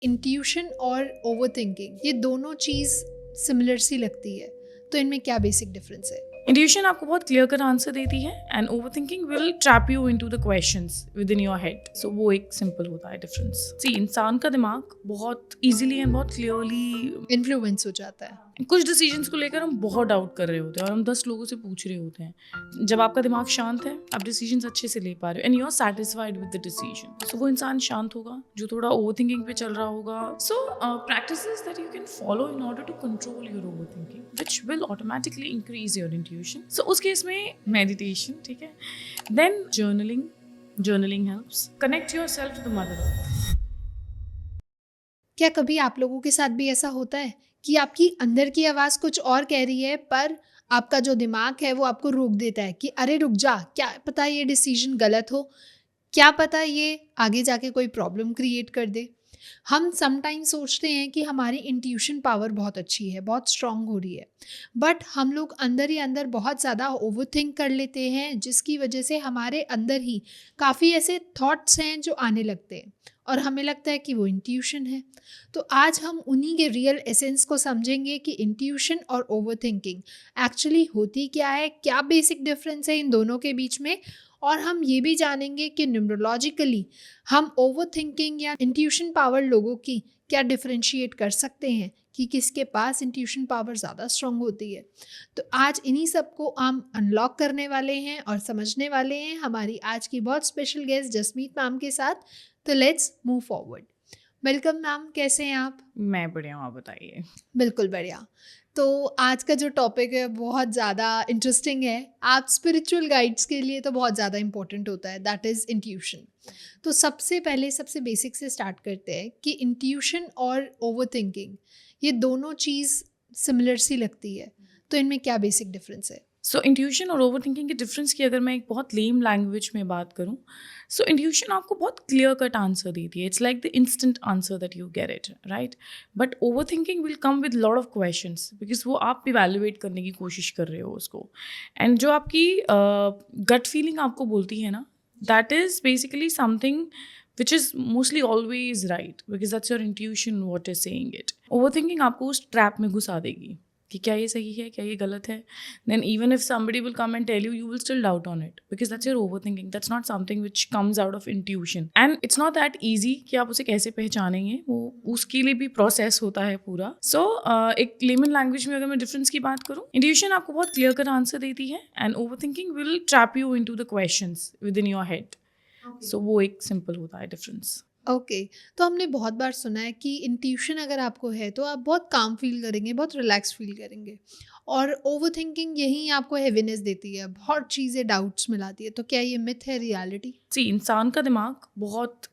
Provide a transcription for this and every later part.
Intuition और overthinking ये दोनों चीज़ सिमिलर सी लगती है, तो इनमें क्या बेसिक डिफरेंस है? इंट्यूशन आपको बहुत क्लियर कट आंसर देती है and overthinking will trap you into the questions within your head. So वो एक सिंपल होता है डिफरेंस. सी, इंसान का दिमाग बहुत इजीली एंड बहुत क्लियरली इन्फ्लुएंस हो जाता है। कुछ डिसीजंस को लेकर हम बहुत डाउट कर रहे होते हैं और हम 10 लोगों से पूछ रहे होते हैं. जब आपका दिमाग शांत है, आप डिसीजंस अच्छे से ले पा रहे हो and you are satisfied with the decision. So वो इंसान शांत होगा जो थोड़ा ओवर थिंकिंग पे चल रहा होगा. So practices that you can follow in order to control your over thinking which will automatically increase your intuition. So उस केस में मेडिटेशन, ठीक है, then journaling helps. Connect your self to the mother earth. क्या कभी आप लोगों के साथ भी ऐसा होता है कि आपकी अंदर की आवाज़ कुछ और कह रही है, पर आपका जो दिमाग है वो आपको रोक देता है कि अरे रुक जा, क्या पता ये डिसीजन गलत हो, क्या पता ये आगे जाके कोई प्रॉब्लम क्रिएट कर दे। हम समटाइम सोचते हैं कि हमारी इंट्यूशन पावर बहुत अच्छी है, बहुत स्ट्रांग हो रही है, बट हम लोग अंदर ही अंदर बहुत ज़्यादा ओवरथिंक कर लेते हैं, जिसकी वजह से हमारे अंदर ही काफ़ी ऐसे थॉट्स हैं जो आने लगते हैं और हमें लगता है कि वो इंट्यूशन है। तो आज हम उन्हीं के रियल एसेंस को समझेंगे कि इंट्यूशन और ओवरथिंकिंग एक्चुअली होती क्या है, क्या बेसिक डिफरेंस है इन दोनों के बीच में, और हम ये भी जानेंगे कि न्यूमरोलॉजिकली हम ओवरथिंकिंग या इंट्यूशन पावर लोगों की क्या डिफरेंशिएट कर सकते हैं कि किसके पास इंट्यूशन पावर ज़्यादा स्ट्रांग होती है। तो आज इन्हीं सब को हम अनलॉक करने वाले हैं और समझने वाले हैं हमारी आज की बहुत स्पेशल गेस्ट जसमीत मैम के साथ। तो let's move forward. Welcome ma'am, कैसे हैं आप? मैं बढ़िया हूँ, आप बताइए. बिल्कुल बढ़िया। तो आज का जो टॉपिक है बहुत ज़्यादा इंटरेस्टिंग है। आप स्पिरिचुअल गाइड्स के लिए तो बहुत ज़्यादा इंपॉर्टेंट होता है, दैट इज़ इंट्यूशन। तो सबसे पहले सबसे बेसिक से स्टार्ट करते हैं कि इंट्यूशन और ओवरथिंकिंग ये दोनों चीज़ सिमिलर सी लगती है, तो इनमें क्या बेसिक डिफरेंस है? सो इंट्यूशन और ओवर थिंकिंग के डिफरेंस की अगर मैं एक बहुत लेम लैंग्वेज में बात करूँ, सो इंट्यूशन आपको बहुत क्लियर कट आंसर देती है. It's like the instant answer that you get it, right. But over thinking will come with lot of questions because वो आप इवेल्युएट करने की कोशिश कर रहे हो उसको. एंड जो आपकी गट फीलिंग आपको बोलती है ना, that is basically something which is mostly always right because that's your intuition what is saying it. Overthinking आपको उस ट्रैप में घुसा देगी कि क्या ये सही है, क्या ये गलत है. Then even if somebody will come and tell you, you will still doubt on it because that's your overthinking. That's not something which comes out of intuition. And it's not that easy कि आप उसे कैसे पहचानेंगे, वो उसके लिए भी process होता है पूरा. So एक लेमन लैंग्वेज में अगर मैं डिफरेंस की बात करूँ, इंट्यूशन आपको बहुत क्लियर कट आंसर देती है and overthinking will trap you into the questions within your head. So वो एक सिंपल होता है डिफरेंस. ओके। तो हमने बहुत बार सुना है कि इंट्यूशन अगर आपको है तो आप बहुत काम फील करेंगे, बहुत रिलैक्स फील करेंगे, और ओवरथिंकिंग यही आपको हेवीनेस देती है, बहुत चीज़ें डाउट्स मिलाती है। तो क्या ये मिथ है, रियलिटी? सी, इंसान का दिमाग बहुत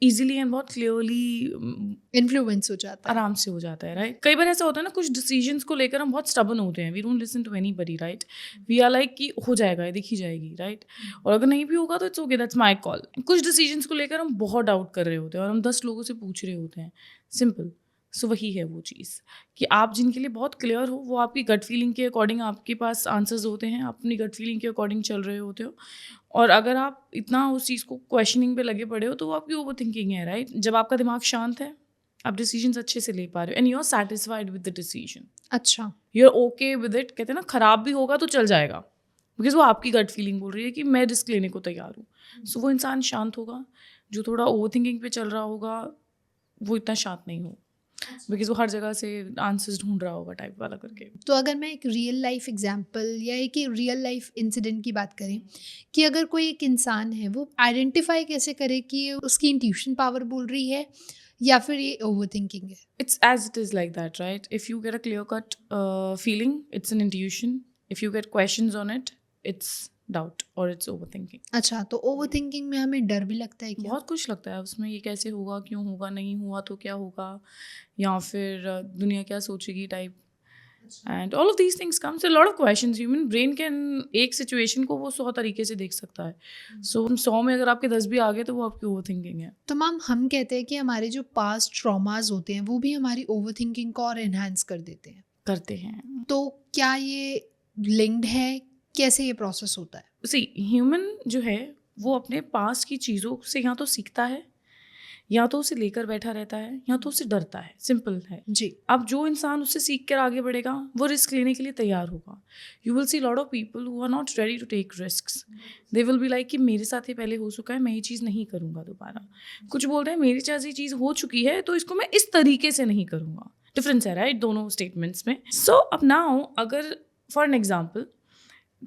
इजीली एंड बहुत क्लियरली इन्फ्लुएंस हो जाता है। आराम से हो जाता है, राइट. कई बार ऐसा होता है ना, कुछ डिसीजंस को लेकर हम बहुत स्टबन होते हैं. We don't listen to anybody, right. We are like कि हो जाएगा, ये देखी जाएगी, राइट. और अगर नहीं भी होगा तो it's okay, that's my call. कुछ डिसीजंस को लेकर हम बहुत डाउट कर रहे होते हैं और हम 10 लोगों से पूछ रहे होते हैं. सिंपल. सो वही है वो चीज़ कि आप जिनके लिए बहुत क्लियर हो, वो आपकी गट फीलिंग के अकॉर्डिंग आपके पास आंसर्स होते हैं, आप अपनी गट फीलिंग के अकॉर्डिंग चल रहे होते हो. और अगर आप इतना उस चीज़ को क्वेश्चनिंग पे लगे पड़े हो तो वो आपकी ओवर थिंकिंग है, राइट. जब आपका दिमाग शांत है, आप डिसीजंस अच्छे से ले पा रहे हो and you are satisfied with the decision. अच्छा। You are okay with it. कहते हैं ना, खराब भी होगा तो चल जाएगा बिकॉज वो आपकी गट फीलिंग बोल रही है कि मैं रिस्क लेने को तैयार हूँ. सो वो इंसान शांत होगा जो थोड़ा ओवर थिंकिंग पे चल रहा होगा, वो इतना शांत नहीं हो बिकॉज वो हर जगह से आंसर्स ढूंढ रहा होगा टाइप वाला करके. तो अगर मैं एक रियल लाइफ एग्जांपल या एक रियल लाइफ इंसिडेंट की बात करें कि अगर कोई एक इंसान है, वो आइडेंटिफाई कैसे करे कि ये उसकी इंट्यूशन पावर बोल रही है या फिर ये ओवरथिंकिंग है? It's as it is like that, right? If you get a clear-cut feeling, it's an intuition. If you get questions on it, it's doubt or it's overthinking. अच्छा, तो ओवरथिंकिंग में हमें डर भी लगता है क्या? बहुत कुछ लगता है उसमें, ये कैसे होगा, क्यों होगा, नहीं हुआ तो क्या होगा, या फिर दुनिया क्या सोचेगी type. And all of these things comes a lot of questions. Human brain can एक सिचुएशन को वो 100 तरीके से देख सकता है. सो 100 में अगर आपके 10 भी आ गए तो वो आपकी ओवरथिंकिंग है. तो मैम, हम कहते हैं कि हमारे जो पास्ट ट्रॉमास होते हैं वो भी हमारी ओवरथिंकिंग को और एनहांस कर देते हैं। करते हैं. तो क्या ये लिंक्ड है? कैसे ये प्रोसेस होता है? सी, ह्यूमन जो है वो अपने पास की चीज़ों से या तो सीखता है या तो उसे लेकर बैठा रहता है या तो उसे डरता है, सिंपल है। जी। अब जो इंसान उससे सीख कर आगे बढ़ेगा वो रिस्क लेने के लिए तैयार होगा। You will see lot of people who are not ready to take risks. They will be like कि मेरे साथ ये पहले हो चुका है, मैं ये चीज़ नहीं करूँगा दोबारा। कुछ बोलते हैं मेरे साथ ये चीज़ हो चुकी है तो इसको मैं इस तरीके से नहीं करूँगा। डिफरेंस है राइट दोनों स्टेटमेंट्स में। सो अब नाउ अगर फॉर एन एग्जाम्पल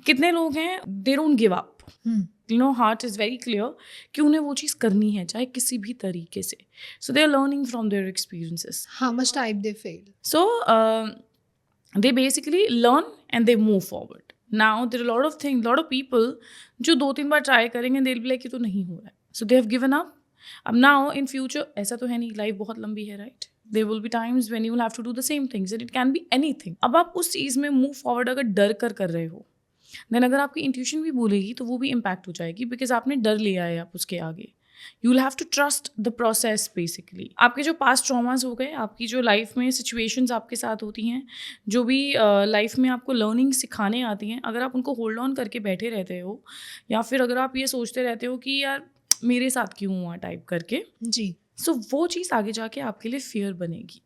कितने लोग हैं they don't give up, you know, heart is very clear कि उन्हें वो चीज़ करनी है चाहे किसी भी तरीके से। So they are learning from their experiences. How much time they fail? So they basically learn and they move forward. Now there are a lot of things, lot of people जो 2-3 बार ट्राई करेंगे they'll be like कि तो नहीं हो रहा है, so they have given up. अब now in future ऐसा तो है नहीं, लाइफ बहुत लंबी है right. There will be times when you will have to do the same things and it can be anything. अब आप उस चीज़ में मूव फॉरवर्ड अगर डर कर रहे हो देन अगर आपकी इंट्यूशन भी बोलेगी तो वो भी इम्पैक्ट हो जाएगी, बिकॉज आपने डर लिया है आप उसके आगे। You will have to trust the process basically. आपके जो पास्ट ट्रॉमास हो गए, आपकी जो लाइफ में सिचुएशंस आपके साथ होती हैं, जो भी लाइफ में आपको लर्निंग सिखाने आती हैं, अगर आप उनको होल्ड ऑन करके बैठे रहते हो या फिर अगर आप ये सोचते रहते हो कि यार मेरे साथ क्यों हुआ टाइप करके, जी। सो वो चीज़ आगे जाके आपके लिए फियर बनेगी।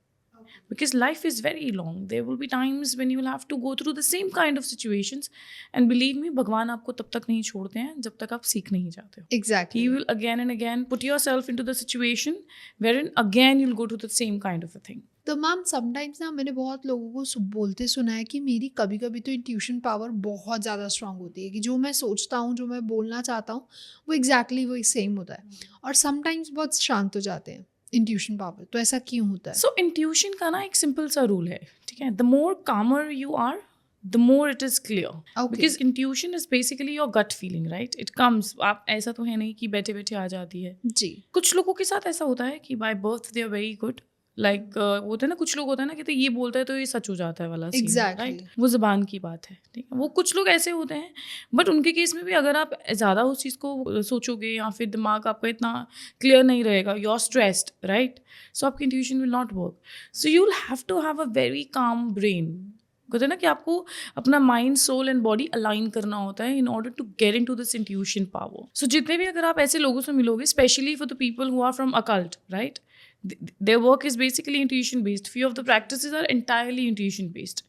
Because life is very long. There will be times when you will have to go through the same kind of situations. And believe me, भगवान आपको तब तक नहीं छोड़ते हैं जब तक आप सीख नहीं जाते हो. Exactly. He will again and again put yourself into the situation wherein again you'll go to the same kind of a thing. तो मैम समटाइम्स ना मैंने बहुत लोगों को बोलते सुना है कि मेरी कभी कभी तो इंट्यूशन पावर बहुत ज़्यादा स्ट्रांग होती है कि जो मैं सोचता हूँ, जो मैं बोलना चाहता हूँ, वो एग्जैक्टली वही सेम होता है, और समटाइम्स बहुत शांत हो जाते हैं इंट्यूशन पावर। तो ऐसा क्यों होता है? सो इंट्यूशन का ना एक सिंपल सा रूल है, ठीक है, the more calmer you are the more it is clear. Okay. Because intuition is basically your gut feeling, right? It comes, आप ऐसा तो है नहीं कि बैठे बैठे आ जाती है जी। कुछ लोगों के साथ ऐसा होता है कि by birth they are very good, like होता है ना, कुछ लोग होता है ना कि तो ये बोलता है तो ये सच हो जाता है वाला सीन, राइट? वो ज़बान की बात है, ठीक है। वो कुछ लोग ऐसे होते हैं, बट उनके केस में भी अगर आप ज़्यादा उस चीज़ को सोचोगे या फिर दिमाग आपका इतना क्लियर नहीं रहेगा, you are stressed, right? So आपकी intuition will not work. So you will have to have a very calm brain. कहते हैं ना कि आपको अपना mind, soul and body align करना होता है in order to get in to this intuition power. So जितने भी अगर आप ऐसे लोगों से मिलोगे, specially for the people who are from occult, right, their work is basically intuition based. Few of the practices are entirely intuition based.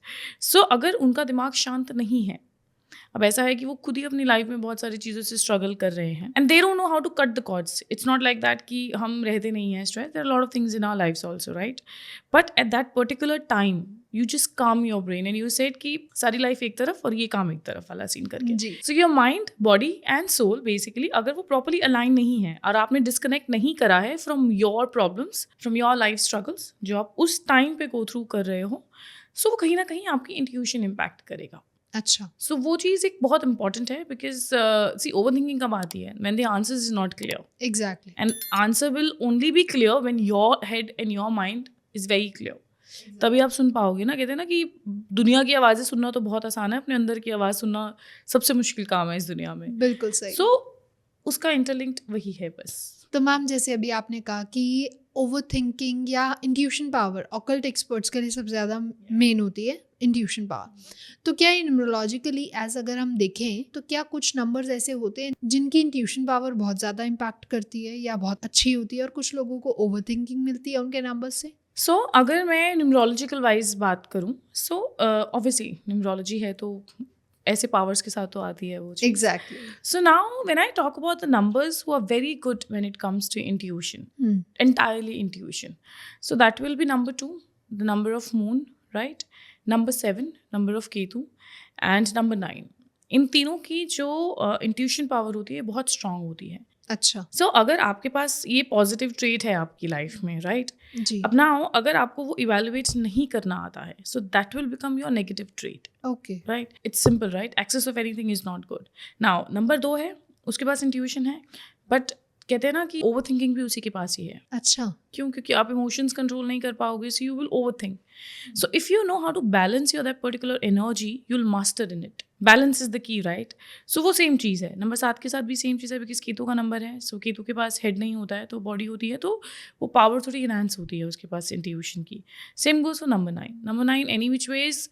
So अगर उनका दिमाग शांत नहीं है, अब ऐसा है कि वो खुद ही अपनी लाइफ में बहुत सारी चीज़ों से स्ट्रगल कर रहे हैं and they don't know how to cut the cords. It's not like that कि हम रहते नहीं हैं stress, there are lot of things in our lifes also, right? But at that particular time you just calm your brain and you said कि सारी life एक तरफ और ये काम एक तरफ वाला सीन करके। So your mind, body and soul basically अगर वो प्रॉपरली अलाइन नहीं है और आपने डिस्कनेक्ट नहीं करा है from your problems, from your life struggles जो आप उस टाइम पे गो थ्रू कर रहे हो, सो वो कहीं ना कहीं आपकी इंट्यूशन इम्पैक्ट करेगा। अच्छा। सो वो चीज़ एक बहुत इंपॉर्टेंट है, बिकॉज सी ओवर थिंकिंग कब आती है? When the answer is not clear. Exactly. And answer will only be clear when your head and your mind is very clear. तभी आप सुन पाओगे ना। कहते हैं ना कि दुनिया की आवाज़ें सुनना तो बहुत आसान है, अपने अंदर की आवाज़ सुनना सबसे मुश्किल काम है इस दुनिया में। बिल्कुल सही। सो उसका इंटरलिंक्ड वही है बस। तो मैम जैसे अभी आपने कहा कि ओवर थिंकिंग या इंट्यूशन पावर ऑकल्ट एक्सपर्ट्स के लिए सबसे ज़्यादा मेन होती है इंट्यूशन पावर। तो क्या न्यूमरोलॉजिकली एज अगर हम देखें तो क्या कुछ नंबर्स ऐसे होते हैं जिनकी इंट्यूशन पावर बहुत ज़्यादा इम्पैक्ट करती है या बहुत अच्छी होती है, और कुछ लोगों को ओवर थिंकिंग मिलती है उनके नंबर्स से? सो अगर मैं न्यूमरोलॉजिकल वाइज बात करूँ, सो ऑब्वियसली न्यूमरोलॉजी है तो ऐसे पावर्स के साथ तो आती है वो चीज़। Exactly. So now when I talk about the numbers who are very good when it comes to intuition, entirely intuition. So that will be number 2, the number of moon, right? Number 7, number of Ketu, and number 9. इन तीनों की जो intuition power होती है बहुत strong होती है। अच्छा। सो अगर आपके पास ये पॉजिटिव ट्रेट है आपकी लाइफ में, राइट? जी। अब नाउ अगर आपको वो इवेलुएट नहीं करना आता है, so that will become your negative trait. Okay. Right, it's simple, right? Excess of anything is not good. Now number 2 है, उसके पास इंट्यूशन है, बट कहते हैं ना कि ओवर थिंकिंग भी उसी के पास ही है। अच्छा। क्यों? क्योंकि आप इमोशंस कंट्रोल नहीं कर पाओगे, so you will over think. So if you know how to balance your that particular energy, you will master in it. Balance is the key, right? So वो सेम चीज़ है। नंबर 7 के साथ भी same चीज़ है, because Ketu का number है। सो केतु के पास head नहीं होता है तो बॉडी होती है, तो वो पावर थोड़ी इनहांस होती है उसके पास इंट्यूशन की। Same goes for number 9। Number 9 any which ways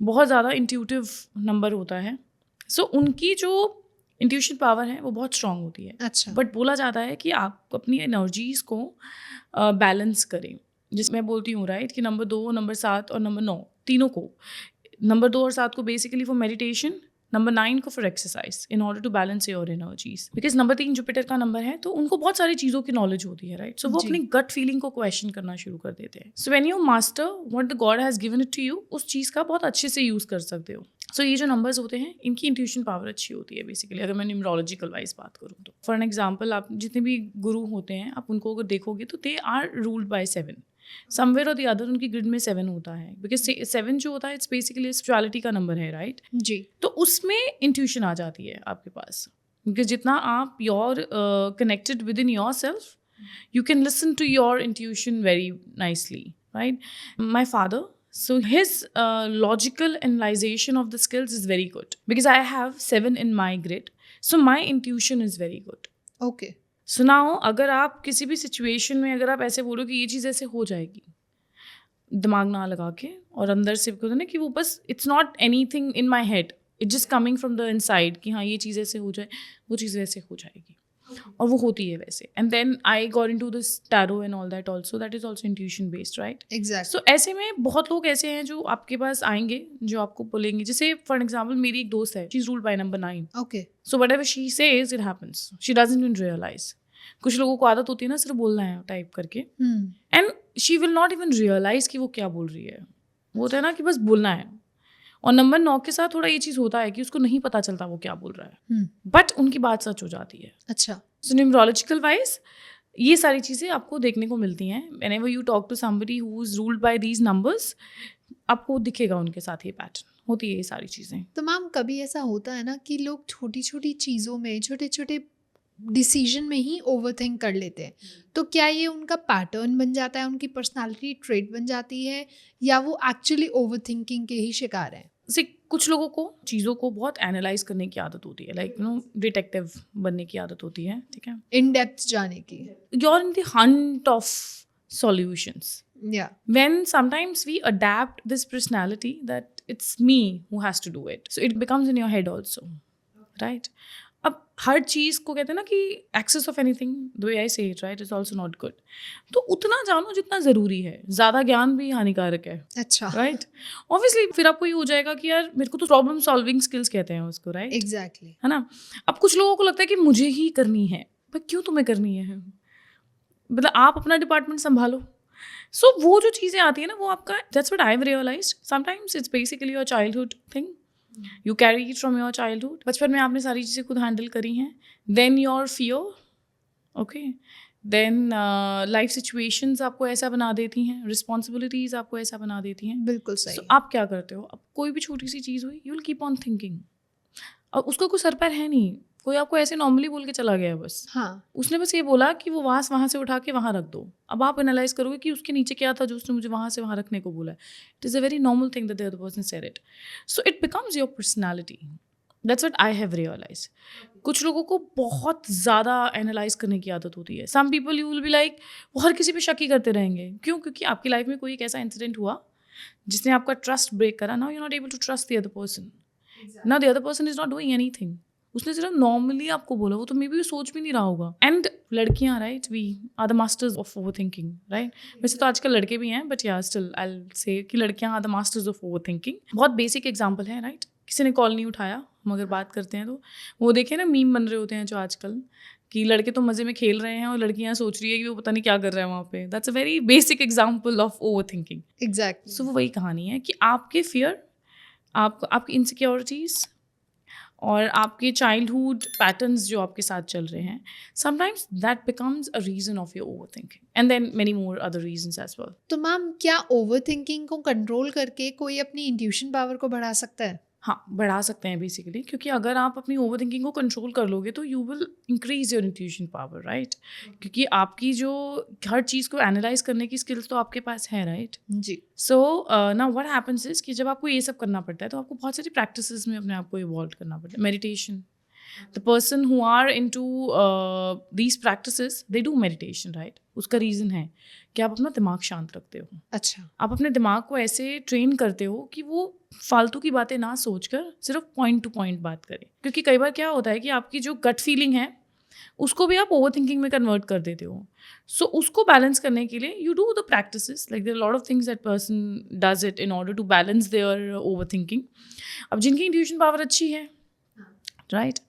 बहुत ज़्यादा इंट्यूटिव नंबर होता है। सो उनकी जो इंट्यूशन पावर है वो बहुत स्ट्रांग होती है, अच्छा। बट बोला जाता है कि आप अपनी एनर्जीज को बैलेंस करें। जिसमें बोलती हूँ राइट कि नंबर 2, नंबर 7 और नंबर 9 तीनों को, नंबर 2 और 7 को बेसिकली फॉर मेडिटेशन, नंबर 9 को for exercise in order to balance your energies. Because number 3 Jupiter का नंबर है, तो उनको बहुत सारी चीज़ों की नॉलेज होती है राइट। सो वो जी। अपनी गट फीलिंग को क्वेश्चन करना शुरू कर देते हैं। So when you master what the god has given it to you, उस चीज़ का बहुत अच्छे से यूज़ कर सकते हो। सो ये जो नंबर्स होते हैं इनकी इंट्यूशन पावर अच्छी होती है बेसिकली, अगर मैं न्यूमरोलॉजिकल वाइज बात करूँ तो। फॉर एन एग्जाम्पल, आप जितने भी गुरु होते हैं आप उनको अगर देखोगे तो they are ruled by 7, somewhere or the other उनकी ग्रिड में 7 होता है, बिकॉज 7 जो होता है इट्स बेसिकली स्पिरिचुअलिटी का नंबर है राइट। जी। तो उसमें इंट्यूशन आ जाती है आपके पास, क्योंकि जितना आप your connected with in your self, you can listen to your intuition very nicely, right? My father, so his logical analyzation of the skills is very good because I have 7 in my grid, so my intuition is very good. Okay. So now अगर आप किसी भी situation में अगर आप ऐसे बोलो कि ये चीज़ ऐसे हो जाएगी, दिमाग ना लगा के और अंदर से कहते ना कि वो बस it's not anything in my head, it's just coming from the inside कि हाँ ये चीज़ ऐसे हो जाए, वो चीज़ ऐसे हो जाएगी और वो होती है वैसे। And then I got into this tarot and all that also, that is also intuition based right. Exact. So ऐसे में बहुत लोग ऐसे हैं जो आपके पास आएंगे जो आपको बोलेंगे, जैसे फॉर एग्जाम्पल मेरी एक दोस्त है, she is ruled by number 9। Okay. So whatever she says it happens, she doesn't even realise. कुछ लोगों को आदत होती है ना सिर्फ बोलना है टाइप करके, and she will not even realise कि वो क्या बोल रही है। वो होता है ना कि बस बोलना है। और नंबर 9 के साथ थोड़ा ये चीज़ होता है कि उसको नहीं पता चलता वो क्या बोल रहा है, बट उनकी बात सच हो जाती है। अच्छा। सो न्यूमरोलॉजिकल वाइज ये सारी चीज़ें आपको देखने को मिलती हैं। Whenever you talk to somebody who is ruled by these numbers, आपको दिखेगा उनके साथ ये पैटर्न होती है ये सारी चीज़ें। तो मैम कभी ऐसा होता है ना कि लोग छोटी छोटी चीज़ों में, छोटे छोटे डिसीजन में ही ओवरथिंक कर लेते हैं, तो क्या ये उनका पैटर्न बन जाता है, उनकी पर्सनालिटी ट्रेट बन जाती है, या वो एक्चुअली ओवरथिंकिंग के ही शिकार हैं? जैसे कुछ लोगों को चीज़ों को बहुत एनालाइज करने की आदत होती है, लाइक डिटेक्टिव बनने की आदत होती है, ठीक है, इन डेप्थ जाने की। You are in the hunt of solutions. Yeah. When sometimes we adapt this personality that it's me who has to do it, so it becomes in your head also, right? अब हर चीज़ को कहते हैं ना कि excess of anything, the way I say it right, is also not good. तो उतना जानो जितना ज़रूरी है, ज़्यादा ज्ञान भी हानिकारक है अच्छा। राइट। ऑब्वियसली फिर आपको ये हो जाएगा कि यार मेरे को तो प्रॉब्लम सॉल्विंग स्किल्स कहते हैं उसको राइट, एग्जैक्टली। है ना। अब कुछ लोगों को लगता है कि मुझे ही करनी है, पर क्यों तुम्हें करनी है, मतलब आप अपना डिपार्टमेंट संभालो। सो वो जो चीज़ें आती है ना वो आपका, that's what I have realised, sometimes it's basically your childhood thing, you carry it from your childhood. बचपन में आपने सारी चीज़ें खुद हैंडल करी हैं, then your fear, okay, then life situations आपको ऐसा बना देती हैं, रिस्पॉन्सिबिलिटीज़ आपको ऐसा बना देती हैं। बिल्कुल सही। So, आप क्या करते हो, अब कोई भी छोटी सी चीज़ हुई, you will keep on thinking, और उसका कोई सर पैर है नहीं, कोई आपको ऐसे नॉर्मली बोल के चला गया है बस, हाँ। उसने बस ये बोला कि वो वास वहाँ से उठा के वहाँ रख दो। अब आप एनालाइज करोगे कि उसके नीचे क्या था जो उसने मुझे वहाँ से वहाँ रखने को बोला है। It is a very normal thing that the other person said it, so it becomes your personality. That's what I have realise. कुछ लोगों को बहुत ज़्यादा एनालाइज करने की आदत होती है। Some people you will be like, वो हर किसी पे शक ही करते रहेंगे। क्यों? क्योंकि आपकी लाइफ में कोई एक ऐसा इंसिडेंट हुआ जिसने आपका ट्रस्ट ब्रेक करा। Now you not able to trust the other person, now the other person is not doing anything. उसने सिर्फ नॉर्मली आपको बोला, वो तो मे बी सोच भी नहीं रहा होगा। एंड लड़कियां right, we are the masters of over thinking right. वैसे तो आजकल लड़के भी हैं, बट या स्टिल आई विल से कि लड़कियां are the masters of over thinking. बहुत बेसिक एग्जाम्पल है राइट, किसी ने कॉल नहीं उठाया, हम अगर बात करते हैं तो वो देखे ना मीम बन रहे होते हैं जो आजकल, कि लड़के तो मज़े में खेल रहे हैं और लड़कियां सोच रही है कि वो पता नहीं क्या कर रहा है वहाँ पे। That's a very basic example of over thinking. Exactly. So वो वही कहानी है कि आपके फियर, आपकी इनसिक्योरिटीज़ और आपके चाइल्डहुड पैटर्न्स जो आपके साथ चल रहे हैं, sometimes that becomes a reason of your over thinking, and then many more other reasons as well. तो मैम क्या ओवर थिंकिंग को कंट्रोल करके कोई अपनी इंट्यूशन पावर को बढ़ा सकता है? हाँ, बढ़ा सकते हैं बेसिकली, क्योंकि अगर आप अपनी ओवर थिंकिंग को कंट्रोल कर लोगे तो you will increase your intuition power right, क्योंकि आपकी जो हर चीज़ को एनालाइज करने की स्किल्स तो आपके पास है राइट। जी। So now what happens is कि जब आपको ये सब करना पड़ता है तो आपको बहुत सारी प्रैक्टिसेस में अपने आप को इवॉल्व करना पड़ता है। Meditation, the person who are into these practices they do meditation right. उसका रीज़न है कि आप अपना दिमाग शांत रखते हो। अच्छा। आप अपने दिमाग को ऐसे ट्रेन करते हो कि वो फालतू की बातें ना सोचकर सिर्फ पॉइंट टू पॉइंट बात करे। क्योंकि कई बार क्या होता है कि आपकी जो गट फीलिंग है उसको भी आप ओवर थिंकिंग में कन्वर्ट कर देते हो। सो उसको बैलेंस करने के लिए you do the practices, like there are lot of things that person does it in order to balance their over thinking. अब जिनकी इंट्यूशन पावर अच्छी है, right,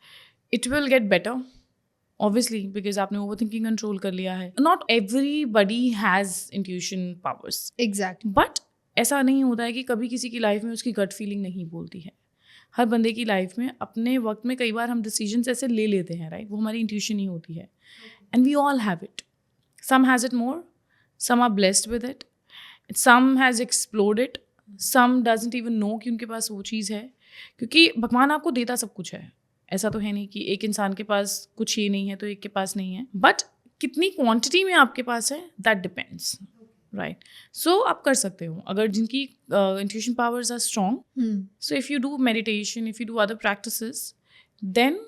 it will get better obviously, because आपने over thinking control कर लिया है। Not everybody has intuition powers, exactly. But ऐसा नहीं होता है कि कभी किसी की लाइफ में उसकी गट फीलिंग नहीं बोलती है। हर बंदे की लाइफ में अपने वक्त में कई बार हम डिसीजंस ऐसे ले लेते हैं, राइट, वो हमारी इंट्यूशन ही होती है। And we all have it, some has it more, some are blessed with it, some has explored it, some doesn't even know कि उनके पास वो चीज़ है। क्योंकि भगवान आपको देता सब कुछ है, ऐसा तो है नहीं कि एक इंसान के पास कुछ ही नहीं है तो एक के पास नहीं है, बट कितनी क्वांटिटी में आपके पास है दैट डिपेंड्स, राइट। सो आप कर सकते हो अगर जिनकी intuition powers are strong. So if you do meditation, if you do other practices, then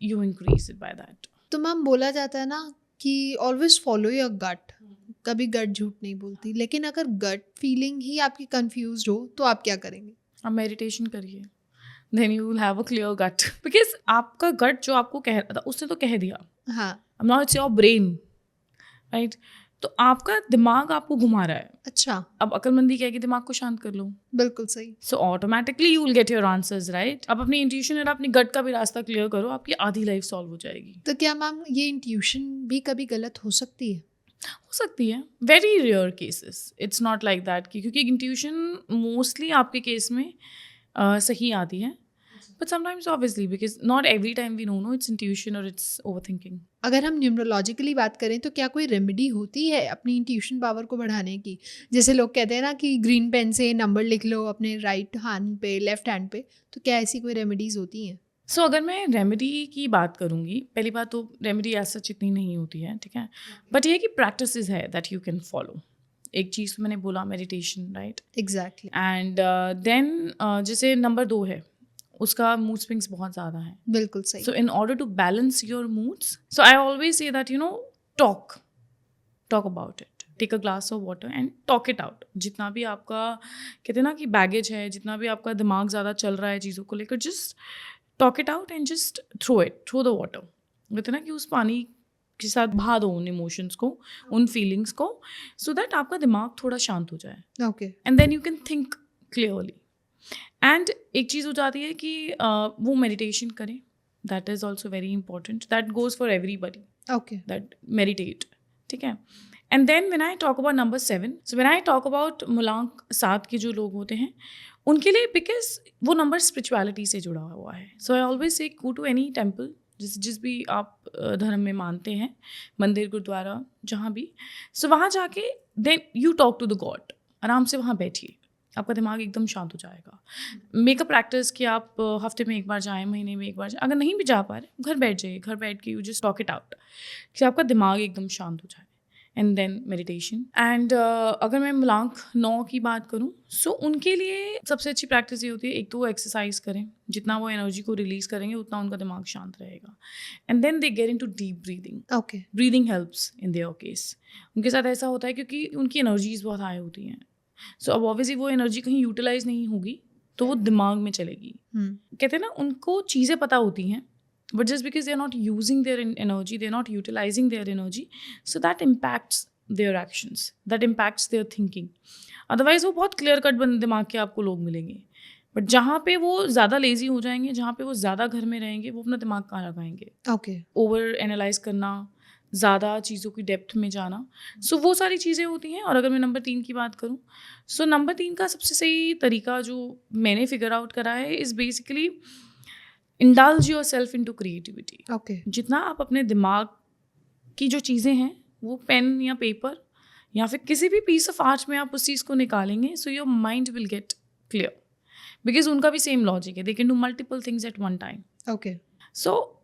you increase it by that. तो मैम बोला जाता है ना कि ऑलवेज फॉलो योर गट, कभी गट झूठ नहीं बोलती, लेकिन अगर गट फीलिंग ही आपकी कंफ्यूज हो तो आप क्या करेंगे? आप मेडिटेशन करिए, then you will have a clear gut, because आपका गट जो आपको कह रहा था उसने तो कह दिया, हाँ। अब now it's your brain, right. तो आपका दिमाग आपको घुमा रहा है। अच्छा। अब अक्लमंदी क्या है कि दिमाग को शांत कर लो, बिल्कुल सही। So automatically you will get your answers, right. अब अपनी इंट्यूशन और अपनी गट का भी रास्ता क्लियर करो, आपकी आधी लाइफ सॉल्व हो जाएगी। तो क्या मैम ये इंट्यूशन भी कभी गलत हो सकती है? हो सकती है, very rare cases, it's not like that क्योंकि इंट्यूशन मोस्टली आपके केस में सही आती है, but sometimes obviously because not every time we know it's intuition और इट्स ओवरथिंकिंग। अगर हम न्यूमरोलॉजिकली बात करें तो क्या कोई रेमेडी होती है अपनी इंट्यूशन पावर को बढ़ाने की? जैसे लोग कहते हैं ना कि ग्रीन पेन से नंबर लिख लो अपने राइट हैंड पे, लेफ्ट हैंड पे, तो क्या ऐसी कोई रेमेडीज होती हैं? सो अगर मैं रेमेडी की बात करूँगी, पहली बात तो रेमेडी ऐसा इतनी नहीं होती है, ठीक है, बट ये कि प्रैक्टिसेस है दैट यू कैन फॉलो। एक चीज़ तो मैंने बोला meditation, right, exactly. And then जैसे नंबर 2 है, उसका मूड स्विंग्स बहुत ज़्यादा है। बिल्कुल सही। So in order to balance your moods, so I always say that, talk about it. Take a glass of water and talk it out. जितना भी आपका कहते हैं ना कि बैगेज है, जितना भी आपका दिमाग ज़्यादा चल रहा है चीज़ों को लेकर, just talk it out and just throw the water. कहते हैं ना कि उस पानी के साथ बहा दो उन इमोशंस को, उन फीलिंग्स को, so that आपका दिमाग थोड़ा शांत हो जाए, okay. and then you can think clearly. And एक चीज़ हो जाती है कि वो मेडिटेशन करें, that is also very important, that goes for everybody, okay. That meditate, ठीक है। And then when I talk about number 7, so when I talk about मूलांक 7 के जो लोग होते हैं उनके लिए, बिकॉज वो नंबर स्पिरिचुअलिटी से जुड़ा हुआ है, सो आई ऑलवेज से गो टू एनी टेम्पल, जिस भी आप धर्म में मानते हैं, मंदिर, गुरुद्वारा, जहाँ भी, सो वहाँ जाके then you talk to the god, आराम से वहाँ बैठिए, आपका दिमाग एकदम शांत हो जाएगा। मेक अ प्रैक्टिस कि आप हफ्ते में एक बार जाएं, महीने में एक बार जाएं, अगर नहीं भी जा पा रहे घर बैठ जाइए, घर बैठ के you just talk it out कि आपका दिमाग एकदम शांत हो जाए, एंड देन मेडिटेशन। एंड अगर मैं मूलांक 9 की बात करूं, सो उनके लिए सबसे अच्छी प्रैक्टिस ये होती है, एक तो वो एक्सरसाइज करें, जितना वो एनर्जी को रिलीज करेंगे उतना उनका दिमाग शांत रहेगा, and then they get into deep breathing. Okay. Breathing helps in their case. उनके साथ ऐसा होता है क्योंकि उनकी एनर्जीज बहुत हाई होती हैं, सो अब ऑब्वियसली वो एनर्जी कहीं यूटिलाइज नहीं होगी तो वो दिमाग में चलेगी। कहते हैं ना उनको चीज़ें पता होती हैं, but just because they are not using their energy, they are not utilising their energy, so that impacts their actions, that impacts their thinking. Otherwise वो बहुत क्लियर कट दिमाग के आपको लोग मिलेंगे, बट जहाँ पे वो ज़्यादा लेजी हो जाएंगे, जहाँ पे वो ज़्यादा घर में रहेंगे, वो अपना दिमाग कहाँ लगाएंगे? ओके। ओवर एनालाइज करना, ज़्यादा चीज़ों की डेप्थ में जाना, सो वो सारी चीज़ें होती हैं। और अगर मैं नंबर 3 की बात करूँ, सो नंबर 3 का सबसे सही तरीका जो मैंने फिगर आउट करा है is basically indulge your self into creativity. Okay. जितना आप अपने दिमाग की जो चीज़ें हैं वो पेन या पेपर या फिर किसी भी पीस ऑफ आर्ट में आप उस चीज़ को निकालेंगे, so your mind will get clear, because उनका भी सेम लॉजिक है, they can do multiple things at one time. Okay. So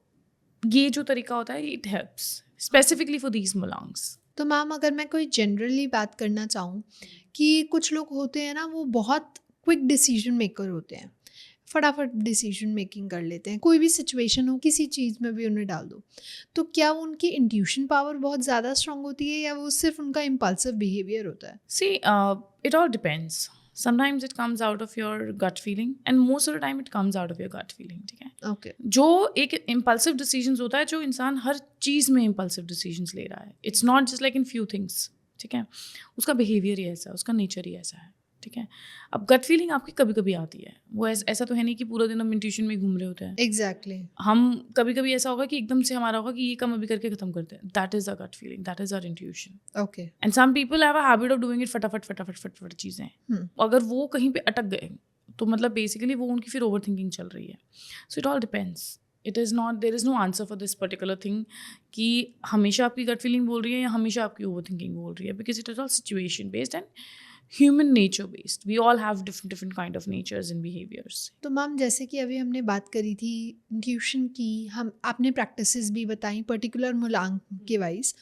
ये जो तरीका होता है it helps specifically for these मूलांक्स। तो मैम अगर मैं कोई जनरली बात करना चाहूँ कि कुछ लोग होते हैं ना, वो बहुत क्विक डिसीजन मेकर होते हैं। फटाफट डिसीजन मेकिंग कर लेते हैं, कोई भी सिचुएशन हो किसी चीज़ में भी उन्हें डाल दो, तो क्या उनकी इंट्यूशन पावर बहुत ज़्यादा स्ट्रांग होती है या वो सिर्फ उनका इम्पल्सिव बिहेवियर होता है? See, it all depends. Sometimes it comes out of your gut feeling, and most of the time it comes out of your gut feeling. ठीक है, ओके, जो एक impulsive decisions होता है, जो इंसान हर चीज़ में impulsive decisions ले रहा है. It's not just like in few things. ठीक है, उसका behavior ही ऐसा है, उसका nature ही ऐसा है. ठीक है, अब gut feeling आपकी कभी कभी आती है, वो ऐसा तो है नहीं कि पूरा दिन हम इंट्यूशन में ही घूम रहे होते हैं. एग्जैक्टली। हम कभी कभी ऐसा होगा कि एकदम से हमारा होगा कि ये काम अभी करके खत्म करते हैं. That is a gut feeling, that is our intuition. Okay. And some people have a habit of doing it फटाफट फटाफट फटाफट चीज़ें. अगर वो कहीं पे अटक गए तो मतलब बेसिकली वो उनकी फिर ओवर थिंकिंग चल रही है. So it all depends. It is not, there is no answer for this particular thing कि हमेशा आपकी गट फीलिंग बोल रही है या हमेशा आपकी ओवर थिंकिंग बोल रही है, because it is all situation based and human nature based. We all have different kind of natures and behaviors. तो मैम जैसे कि अभी हमने बात करी थी इंट्यूशन की, हम आपने प्रैक्टिसेस भी बताई पर्टिकुलर मूल्यांकन के वाइज,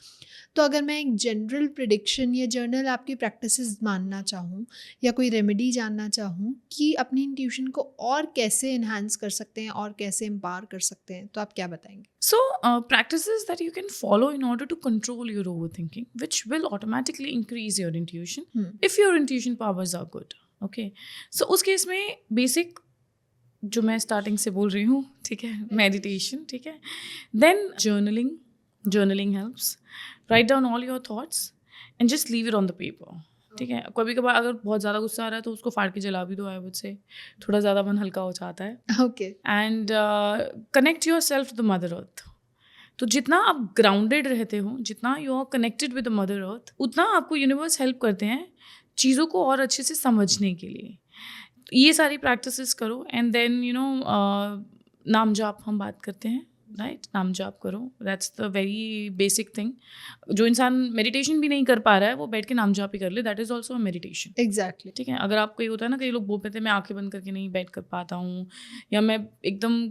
तो अगर मैं एक जनरल प्रिडिक्शन या जर्नल आपकी प्रैक्टिसेस मानना चाहूँ या कोई रेमेडी जानना चाहूँ कि अपनी इंट्यूशन को और कैसे इन्हांस कर सकते हैं और कैसे एम्पावर कर सकते हैं, तो आप क्या बताएंगे? So, practices that you can follow in order to control your overthinking, which will automatically increase your intuition if your intuition powers are good. Okay. So, उस केस में बेसिक जो मैं स्टार्टिंग से बोल रही हूँ, ठीक है, मेडिटेशन, ठीक है, then journaling helps. Write down all your thoughts and just leave it on the paper. ठीक है, कभी कभार अगर बहुत ज़्यादा गुस्सा आ रहा है तो उसको फाड़ के जला भी दो. आई वुड से थोड़ा ज़्यादा मन हल्का हो जाता है. Okay. And connect your self to the mother earth. तो जितना आप ग्राउंडेड रहते हो, जितना you are connected with the mother earth, उतना आपको यूनिवर्स हेल्प करते हैं चीज़ों को और अच्छे से समझने के लिए. ये सारी प्रैक्टिसेस करो एंड देन यू नो नाम जाप हम बात करते हैं, राइट? नाम जाप करो, that's the very basic thing. जो इंसान मेडिटेशन भी नहीं कर पा रहा है वो बैठ के नाम जाप ही कर ले, that is also a meditation. Exactly. ठीक है, अगर आप कहीं होता है ना, कई लोग बोलते हैं मैं आंखें बंद करके नहीं बैठ कर पाता हूँ या मैं एकदम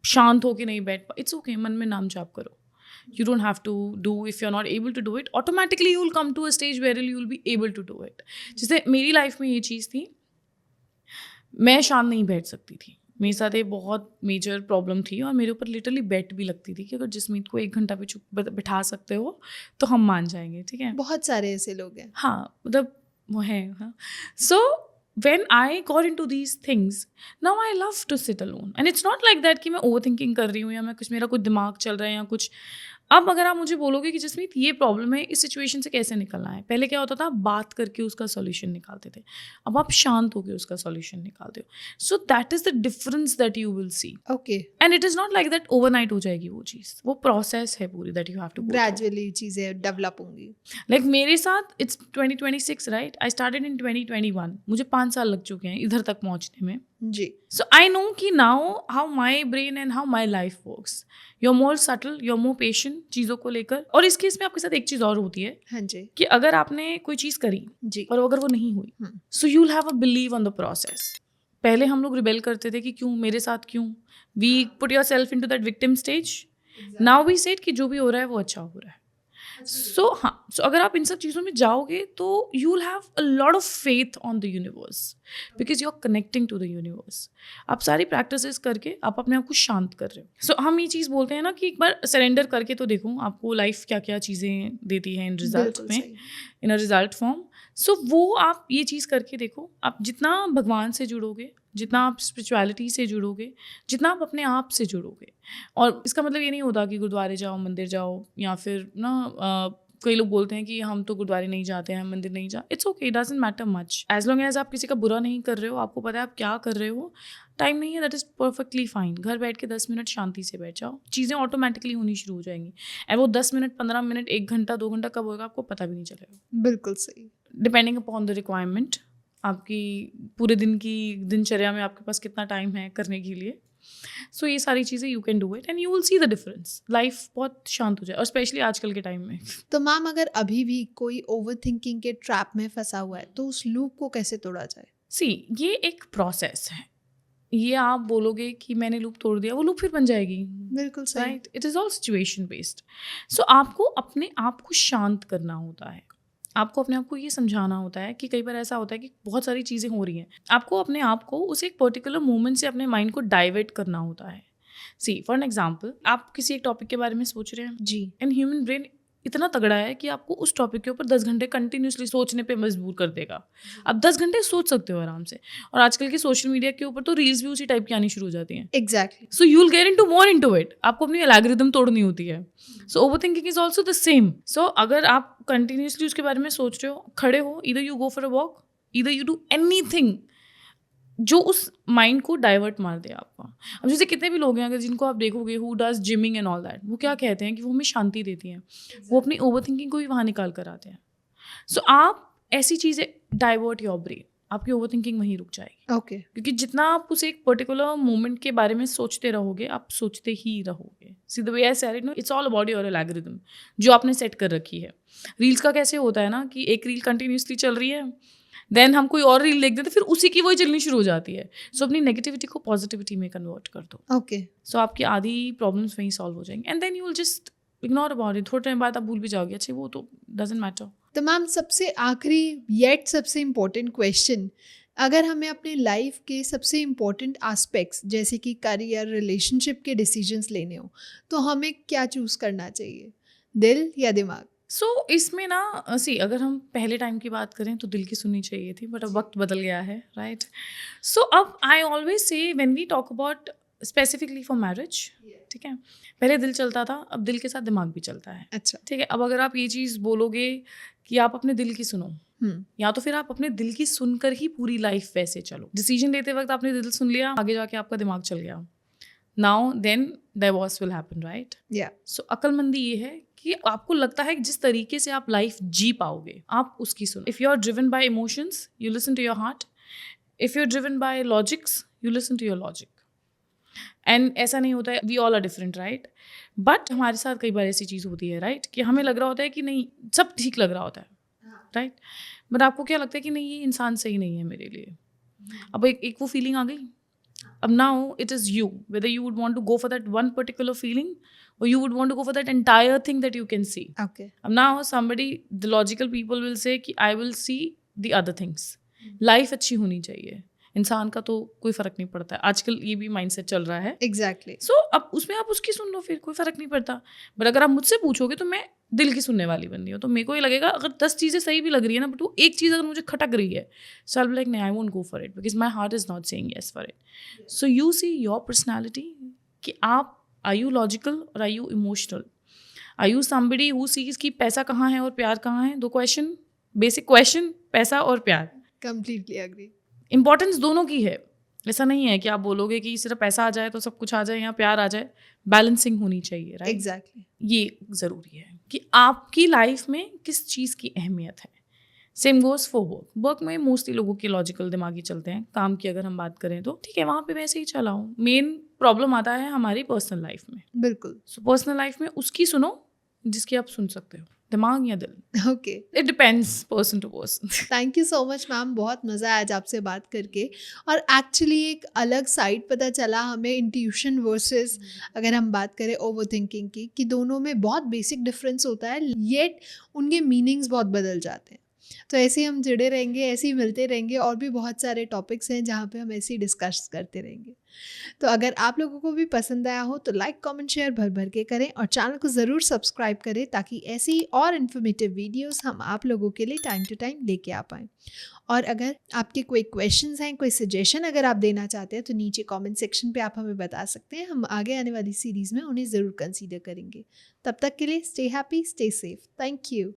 शांत होके नहीं बैठ पा, इट्स ओके, मन में नाम जाप करो. You don't have to do, if you're not able to do it, automatically you will come to a stage where you will be able to do it. जैसे मेरी लाइफ में ये चीज़ थी, मैं शांत नहीं बैठ सकती थी. मेरे साथ ये बहुत मेजर प्रॉब्लम थी और मेरे ऊपर लिटरली बेट भी लगती थी कि अगर जसमीत को 1 घंटा भी चुप बिठा सकते हो तो हम मान जाएंगे. ठीक है, बहुत सारे ऐसे लोग हैं. हाँ, मतलब वो है. हाँ, सो when I got into these things, now I love to sit alone. And it's not like that कि मैं overthinking कर रही हूँ या मैं कुछ, मेरा कुछ दिमाग चल रहा है या कुछ. अब अगर आप मुझे बोलोगे कि जसमीत ये प्रॉब्लम है, इस सिचुएशन से कैसे निकलना है, पहले क्या होता था, बात करके उसका सॉल्यूशन निकालते थे. अब आप शांत होकर उसका सॉल्यूशन निकालते हो. So that is the difference that you will see. Okay. And it is not like that overnight हो जाएगी वो चीज़, वो प्रोसेस है पूरी that you have to gradually चीज़ें डेवलप होंगी. लाइक मेरे साथ it's 2026, right? I started in 2021. मुझे 5 साल लग चुके हैं इधर तक पहुंचने में जी. सो आई नो कि now how my brain and how my life works. You are more subtle, you are more patient चीज़ों को लेकर. और इस केस में आपके साथ एक चीज़ और होती है. हाँ जी. कि अगर आपने कोई चीज़ करी जी और अगर वो नहीं हुई, सो you will have a believe on the process. पहले हम लोग रिबेल करते थे कि क्यों मेरे साथ, क्यों. We put your self in to that victim stage. Now we said कि जो भी हो रहा है वो अच्छा हो रहा है. सो हाँ, सो अगर आप इन सब चीज़ों में जाओगे तो you will have a lot of faith on the universe because you are connecting to the universe. आप सारी प्रैक्टिसेस करके आप अपने आप को शांत कर रहे हो. सो हम ये चीज़ बोलते हैं ना कि एक बार सरेंडर करके तो देखो आपको लाइफ क्या क्या चीज़ें देती है इन रिजल्ट में, इन अ रिजल्ट फॉर्म. सो वो आप ये चीज़ करके देखो. आप जितना भगवान से जुड़ोगे, जितना आप स्पिरिचुअलिटी से जुड़ोगे, जितना आप अपने आप से जुड़ोगे. और इसका मतलब ये नहीं होता कि गुरुद्वारे जाओ, मंदिर जाओ, या फिर ना कई लोग बोलते हैं कि हम तो गुरुद्वारे नहीं जाते हैं, मंदिर नहीं जा. It's okay, it doesn't matter much as long as आप किसी का बुरा नहीं कर रहे हो, आपको पता है आप क्या कर रहे हो. टाइम नहीं है, दैट इज़ परफेक्टली फाइन. घर बैठ के 10 मिनट शांति से बैठ जाओ, चीज़ें ऑटोमेटिकली होनी शुरू हो जाएंगी. एंड वो 10 मिनट, 15 मिनट, 1 घंटा, 2 घंटा कब होगा आपको पता भी नहीं चलेगा. बिल्कुल सही. डिपेंडिंग अपॉन द रिक्वायरमेंट, आपकी पूरे दिन की दिनचर्या में आपके पास कितना टाइम है करने के लिए. सो ये सारी चीज़ें you can do it and you will see the difference. Life बहुत शांत हो जाए, और स्पेशली आजकल के टाइम में. तो मैम अगर अभी भी कोई ओवर थिंकिंग के ट्रैप में फंसा हुआ है तो उस लूप को कैसे तोड़ा जाए? सी, ये एक प्रोसेस है. ये आप बोलोगे कि मैंने लूप तोड़ दिया, वो लूप फिर बन जाएगी. बिल्कुल सही. Right, it is all situation based. So आपको अपने आप को शांत करना होता है. आपको अपने आप को ये समझाना होता है कि कई बार ऐसा होता है कि बहुत सारी चीज़ें हो रही हैं, आपको अपने आप को उस एक पर्टिकुलर मोमेंट से अपने माइंड को डाइवर्ट करना होता है. सी फॉर एन एग्जाम्पल, आप किसी एक टॉपिक के बारे में सोच रहे हैं जी. एंड ह्यूमन ब्रेन इतना तगड़ा है कि आपको उस टॉपिक के ऊपर 10 घंटे कंटिन्यूसली सोचने पे मजबूर कर देगा. आप 10 घंटे सोच सकते हो आराम से. और आजकल के सोशल मीडिया के ऊपर तो रील्स भी उसी टाइप की आनी शुरू हो जाती हैं. Exactly. So you will get into more into it. आपको अपनी एल्गोरिदम तोड़नी होती है. So overthinking is also the same. So अगर आप कंटिन्यूसली उसके बारे में सोच रहे हो, खड़े हो, either you go for a walk, either you do anything जो उस माइंड को डाइवर्ट मार दे आपका. अब जैसे कितने भी लोग हैं अगर जिनको आप देखोगे who does gymming and all that, वो क्या कहते हैं कि वो हमें शांति देती हैं. वो अपनी ओवर थिंकिंग को भी वहाँ निकाल कर आते हैं. सो आप ऐसी चीज़ें डाइवर्ट योर ब्रेन, आपकी ओवर थिंकिंग वहीं रुक जाएगी. ओके. क्योंकि जितना आप उस एक पर्टिकुलर मोमेंट के बारे में सोचते रहोगे, आप सोचते ही रहोगे. See the way I said it, no, it's all about your algorithm जो आपने सेट कर रखी है. रील्स का कैसे होता है ना कि एक रील कंटिन्यूसली चल रही है, देन हम कोई और रील देख देते, फिर उसी की वही चलनी शुरू हो जाती है. सो अपनी नेगेटिविटी को पॉजिटिविटी में कन्वर्ट कर दो. ओके. सो आपकी आधी प्रॉब्लम्स वहीं सॉल्व हो जाएंगे and then you will just ignore about it. थोड़े टाइम बाद आप भूल भी जाओगे, अच्छा वो तो डजंट मैटर. तो मैम सबसे आखिरी येट सबसे इम्पोर्टेंट क्वेश्चन, अगर हमें अपने लाइफ के सबसे इम्पोर्टेंट एस्पेक्ट्स जैसे कि करियर, रिलेशनशिप के डिसीजंस लेने हो, तो हमें क्या चूज़ करना चाहिए, दिल या दिमाग? सो इसमें ना सी अगर हम पहले टाइम की बात करें तो दिल की सुननी चाहिए थी, बट अब वक्त बदल गया है, राइट. सो अब I always say when we talk about specifically for marriage, ठीक है, पहले दिल चलता था, अब दिल के साथ दिमाग भी चलता है. अच्छा. ठीक है, अब अगर आप ये चीज़ बोलोगे कि आप अपने दिल की सुनो, या तो फिर आप अपने दिल की सुनकर ही पूरी लाइफ वैसे चलो. डिसीजन लेते वक्त आपने दिल सुन लिया, आगे जाके आपका दिमाग चल गया, now then divorce will happen, right. Yeah. So अक्लमंदी ये है कि आपको लगता है कि जिस तरीके से आप लाइफ जी पाओगे आप उसकी सुनो. If you are driven by emotions, you listen to your heart. If you are driven by logics, you listen to your logic. And ऐसा नहीं होता है, we all are different, right. But हमारे साथ कई बार ऐसी चीज़ होती है, राइट, कि हमें लग रहा होता है कि नहीं सब ठीक लग रहा होता है, राइट. बट आपको क्या लगता है कि नहीं ये इंसान सही नहीं है मेरे लिए. अब एक वो फीलिंग आ गई. अब now it is you whether you would want to go for that one particular feeling or you would want to go for that entire thing that you can see. Okay. Now somebody, the logical people will say कि I will see the other things. Life अच्छी होनी चाहिए, इंसान का तो कोई फ़र्क नहीं पड़ता है. आजकल ये भी माइंडसेट चल रहा है. Exactly. So अब उसमें आप उसकी सुन लो, फिर कोई फ़र्क नहीं पड़ता. बट अगर आप मुझसे पूछोगे तो मैं दिल की सुनने वाली बन रही हूँ, तो मेरे को ये लगेगा अगर 10 चीज़ें सही भी लग रही है ना, बट वो एक चीज़ अगर मुझे खटक रही है, so I'll be like, नहीं, I won't go for it because my heart is not saying yes for it. So you see your personality कि आप are you logical or are you emotional? Are you somebody who sees कि पैसा कहाँ है और प्यार कहाँ है? 2 क्वेश्चन, बेसिक क्वेश्चन, पैसा और प्यार. Completely agree. इंपॉर्टेंस दोनों की है. ऐसा नहीं है कि आप बोलोगे कि सिर्फ पैसा आ जाए तो सब कुछ आ जाए या प्यार आ जाए. बैलेंसिंग होनी चाहिए, राइट. Exactly. ये ज़रूरी है कि आपकी लाइफ में किस चीज़ की अहमियत है. Same goes for work. Work में मोस्टली लोगों के लॉजिकल दिमागी चलते हैं. काम की अगर हम बात करें तो ठीक है, वहाँ पे वैसे ही चला हूँ. मेन प्रॉब्लम आता है हमारी पर्सनल लाइफ में. बिल्कुल. सो पर्सनल लाइफ में उसकी सुनो जिसकी आप सुन सकते हो, दिमाग या दिल. Okay. It depends person to person. Thank you so much ma'am, बहुत मज़ा आया आज आपसे बात करके. और एक्चुअली एक अलग साइड पता चला हमें इंट्यूशन वर्सेस अगर हम बात करें ओवर थिंकिंग की, कि दोनों में बहुत बेसिक डिफरेंस होता है, येट उनके मीनिंग्स बहुत बदल जाते हैं. तो ऐसे ही हम जुड़े रहेंगे, ऐसे ही मिलते रहेंगे, और भी बहुत सारे टॉपिक्स हैं जहाँ पे हम ऐसे ही डिस्कस करते रहेंगे. तो अगर आप लोगों को भी पसंद आया हो तो लाइक, कमेंट, शेयर भर भर के करें, और चैनल को ज़रूर सब्सक्राइब करें ताकि ऐसी ही और इन्फॉर्मेटिव वीडियोस हम आप लोगों के लिए टाइम टू टाइम लेके आ पाएँ. और अगर आपके कोई क्वेश्चंस हैं, कोई सजेशन अगर आप देना चाहते हैं तो नीचे कमेंट सेक्शन पे आप हमें बता सकते हैं. हम आगे आने वाली सीरीज़ में उन्हें ज़रूर कंसीडर करेंगे. तब तक के लिए stay happy, stay safe. Thank you.